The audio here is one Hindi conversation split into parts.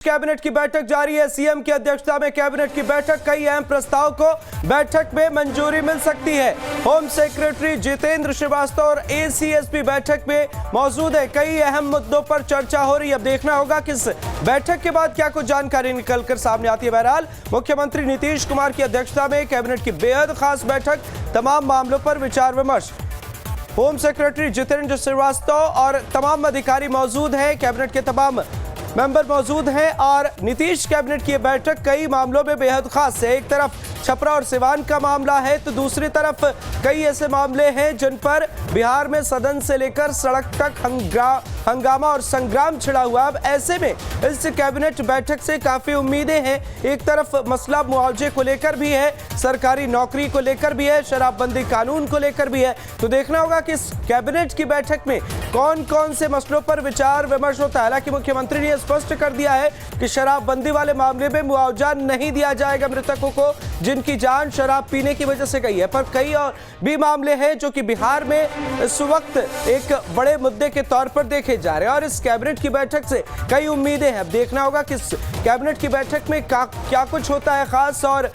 कैबिनेट की बैठक जारी है। सीएम की अध्यक्षता में कैबिनेट की बैठक, कई अहम प्रस्ताव को बैठक में मंजूरी मिल सकती है। होम सेक्रेटरी जितेंद्र श्रीवास्तव और एसीएसपी बैठक में मौजूद है। कई अहम मुद्दों पर चर्चा हो रही है। अब देखना होगा कि इस बैठक के बाद क्या कुछ जानकारी निकलकर सामने आती है। बहरहाल मुख्यमंत्री नीतीश कुमार की अध्यक्षता में कैबिनेट की बेहद खास बैठक, तमाम मामलों पर विचार विमर्श। होम सेक्रेटरी जितेंद्र श्रीवास्तव और तमाम अधिकारी मौजूद हैं। कैबिनेट के तमाम मेंबर मौजूद हैं और नीतीश कैबिनेट की बैठक कई मामलों में बेहद खास है। एक तरफ छपरा और सिवान का मामला है तो दूसरी तरफ कई ऐसे मामले हैं जिन पर बिहार में सदन से लेकर सड़क तक हंगामा और संग्राम छिड़ा हुआ। अब ऐसे में इस कैबिनेट बैठक से काफी उम्मीदें हैं। एक तरफ मसला मुआवजे को लेकर भी है, सरकारी नौकरी को लेकर भी है, शराबबंदी कानून को लेकर भी है। तो देखना होगा कि इस कैबिनेट की बैठक में कौन कौन से मसलों पर विचार विमर्श होता है। हालांकि मुख्यमंत्री ने स्पष्ट कर दिया है कि शराबबंदी वाले मामले में मुआवजा नहीं दिया जाएगा मृतकों को जिनकी जान शराब पीने की वजह से गई है। पर कई और भी मामले हैं जो कि बिहार में इस वक्त एक बड़े मुद्दे के तौर पर देखे जा रहे हैं और इस कैबिनेट की बैठक से कई उम्मीदें हैं। अब देखना होगा कि इस कैबिनेट की बैठक में क्या कुछ होता है खास। और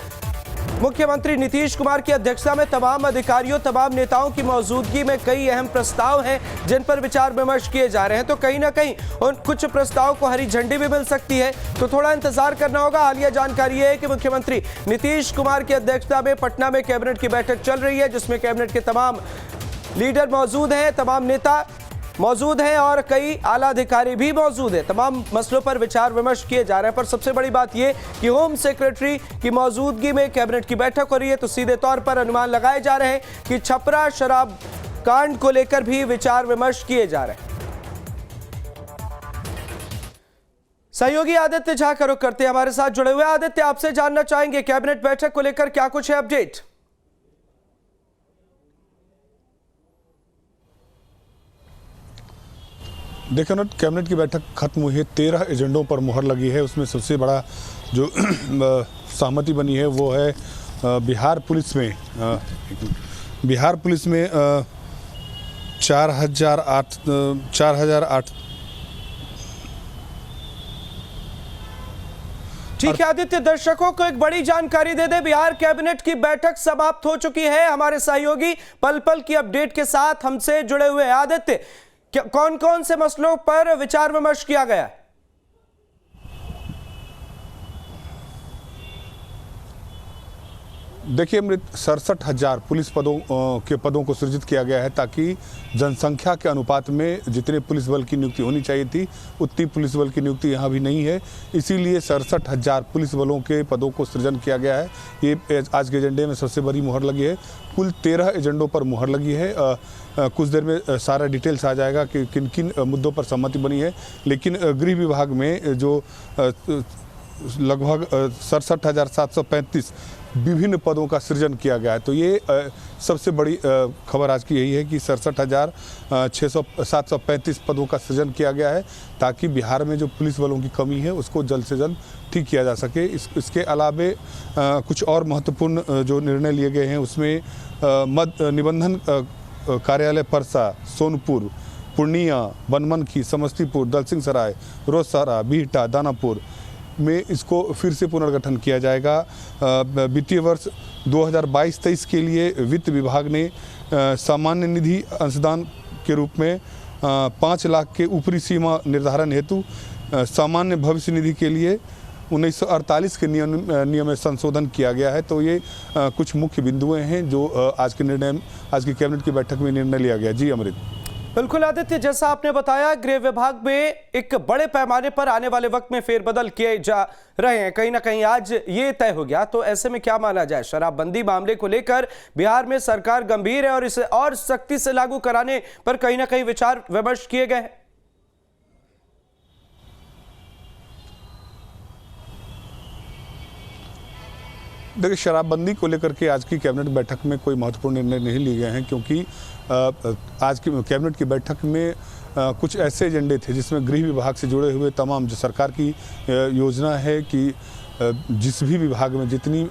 मुख्यमंत्री नीतीश कुमार की अध्यक्षता में तमाम अधिकारियों, तमाम नेताओं की मौजूदगी में कई अहम प्रस्ताव हैं जिन पर विचार विमर्श किए जा रहे हैं। तो कहीं ना कहीं उन कुछ प्रस्ताव को हरी झंडी भी मिल सकती है, तो थोड़ा इंतजार करना होगा। हालिया जानकारी है कि मुख्यमंत्री नीतीश कुमार की अध्यक्षता में पटना में कैबिनेट की बैठक चल रही है जिसमें कैबिनेट के तमाम लीडर मौजूद हैं, तमाम नेता मौजूद हैं और कई आला अधिकारी भी मौजूद हैं। तमाम मसलों पर विचार विमर्श किए जा रहे हैं। पर सबसे बड़ी बात यह कि होम सेक्रेटरी की मौजूदगी में कैबिनेट की बैठक हो रही है तो सीधे तौर पर अनुमान लगाए जा रहे हैं कि छपरा शराब कांड को लेकर भी विचार विमर्श किए जा रहे हैं। सहयोगी आदित्य झा का रुख करते हैं, हमारे साथ जुड़े हुए। आदित्य, आपसे जानना चाहेंगे कैबिनेट बैठक को लेकर क्या कुछ है अपडेट? देखो ना, कैबिनेट की बैठक खत्म हुई है, 13 एजेंडों पर मुहर लगी है। उसमें सबसे बड़ा जो सहमति बनी है वो है बिहार पुलिस में 4,008। ठीक है आदित्य, दर्शकों को एक बड़ी जानकारी दे दे। बिहार कैबिनेट की बैठक समाप्त हो चुकी है। हमारे सहयोगी पल पल की अपडेट के साथ हमसे जुड़े हुए हैं। आदित्य, कौन कौन से मसलों पर विचार विमर्श किया गया है? देखिए अमृत, 67,000 पुलिस पदों को सृजित किया गया है ताकि जनसंख्या के अनुपात में जितने पुलिस बल की नियुक्ति होनी चाहिए थी उतनी पुलिस बल की नियुक्ति यहाँ भी नहीं है। इसीलिए 67,000 पुलिस बलों के पदों को सृजन किया गया है। ये आज के एजेंडे में सबसे बड़ी मुहर लगी है। कुल 13 एजेंडों पर मुहर लगी है। कुछ देर में सारा डिटेल्स आ जाएगा कि किन किन मुद्दों पर सहमति बनी है। लेकिन गृह विभाग में जो लगभग 67,735 विभिन्न पदों का सृजन किया गया है। तो ये सबसे बड़ी खबर आज की यही है कि 67,735 पदों का सृजन किया गया है ताकि बिहार में जो पुलिस बलों की कमी है उसको जल्द से जल्द ठीक किया जा सके। इसके अलावे कुछ और महत्वपूर्ण जो निर्णय लिए गए हैं उसमें निबंधन कार्यालय परसा, सोनपुर, पूर्णिया, बनमनखी, समस्तीपुर, दलसिंह सराय, रोसड़ा, बिहटा, दानापुर में इसको फिर से पुनर्गठन किया जाएगा। वित्तीय वर्ष 2022-23 के लिए वित्त विभाग ने सामान्य निधि अंशदान के रूप में 5 लाख के ऊपरी सीमा निर्धारण हेतु सामान्य भविष्य निधि के लिए 1948 के नियम में संशोधन किया गया है। तो ये कुछ मुख्य बिंदुएं हैं जो आज की कैबिनेट की बैठक में निर्णय लिया गया। जी अमृत। बिल्कुल आदित्य, जैसा आपने बताया गृह विभाग में एक बड़े पैमाने पर आने वाले वक्त में फेरबदल किए जा रहे हैं। कहीं ना कहीं आज ये तय हो गया। तो ऐसे में क्या माना जाए, शराबबंदी मामले को लेकर बिहार में सरकार गंभीर है और इसे और सख्ती से लागू कराने पर कहीं ना कहीं विचार विमर्श किए गए हैं। देखिए, शराबबंदी को लेकर के आज की कैबिनेट बैठक में कोई महत्वपूर्ण निर्णय नहीं लिए गए हैं क्योंकि आज की कैबिनेट की बैठक में कुछ ऐसे एजेंडे थे जिसमें गृह विभाग से जुड़े हुए तमाम जो सरकार की योजना है कि जिस भी विभाग में जितनी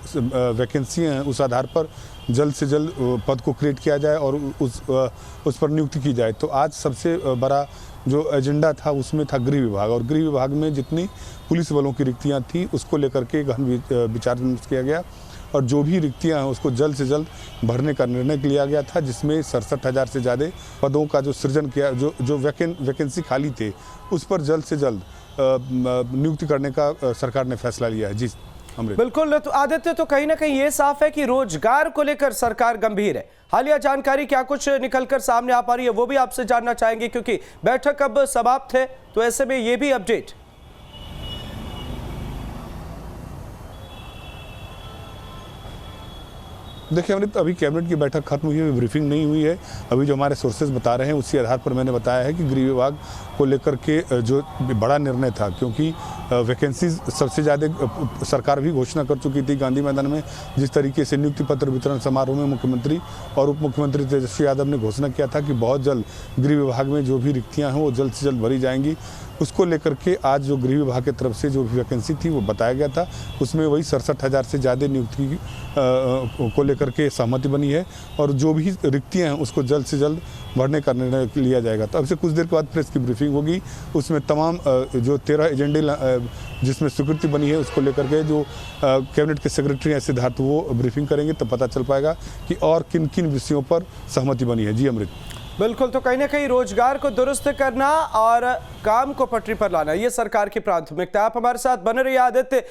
वैकेंसियाँ हैं उस आधार पर जल्द से जल्द पद को क्रिएट किया जाए और उस पर नियुक्ति की जाए। तो आज सबसे बड़ा जो एजेंडा था उसमें था गृह विभाग, और गृह विभाग में जितनी पुलिस बलों की रिक्तियां थी उसको लेकर के गहन विचार विमर्श किया गया, और जो भी रिक्तियां हैं उसको जल्द से जल्द भरने का निर्णय लिया गया था, जिसमें 67,000 से ज़्यादा पदों का जो सृजन किया, जो वैकेंसी खाली थे उस पर जल्द से जल्द नियुक्ति करने का सरकार ने फैसला लिया है। जी अमृत। बिल्कुल, तो आदित्य, तो कहीं ना कहीं ये साफ है कि रोजगार को लेकर सरकार गंभीर है। हालिया जानकारी क्या कुछ निकलकर सामने आ पा रही है वो भी आपसे जानना चाहेंगे, क्योंकि बैठक अब समाप्त है, तो ऐसे में ये भी अपडेट। देखिए अमृत, अभी कैबिनेट की बैठक खत्म हुई है, ब्रीफिंग नहीं हुई है। अभी जो हमारे सोर्सेज बता रहे हैं उसी आधार पर मैंने बताया है कि गृह विभाग को लेकर के जो बड़ा निर्णय था, क्योंकि वैकेंसीज सबसे ज़्यादा सरकार भी घोषणा कर चुकी थी। गांधी मैदान में जिस तरीके से नियुक्ति पत्र वितरण समारोह में मुख्यमंत्री और उप मुख्यमंत्री तेजस्वी यादव ने घोषणा किया था कि बहुत जल्द गृह विभाग में जो भी रिक्तियाँ हैं वो जल्द से जल्द भरी जाएंगी, उसको लेकर के आज जो गृह विभाग की तरफ से जो वैकेंसी थी वो बताया गया था, उसमें वही 67,000 से ज़्यादा नियुक्ति को लेकर के सहमति बनी है, और जो भी रिक्तियां हैं उसको जल्द से जल्द भरने का निर्णय लिया जाएगा। तो अब से कुछ देर के बाद प्रेस की ब्रीफिंग होगी, उसमें तमाम जो 13 एजेंडे जिसमें स्वीकृति बनी है उसको लेकर के जो कैबिनेट के सेक्रेटरी हैं सिद्धार्थ वो ब्रीफिंग करेंगे, तब पता चल पाएगा कि और किन किन विषयों पर सहमति बनी है। जी अमृत। बिल्कुल, तो कहीं ना कहीं रोजगार को दुरुस्त करना और काम को पटरी पर लाना ये सरकार की प्राथमिकता है। आप हमारे साथ बने रहिए आदित्य।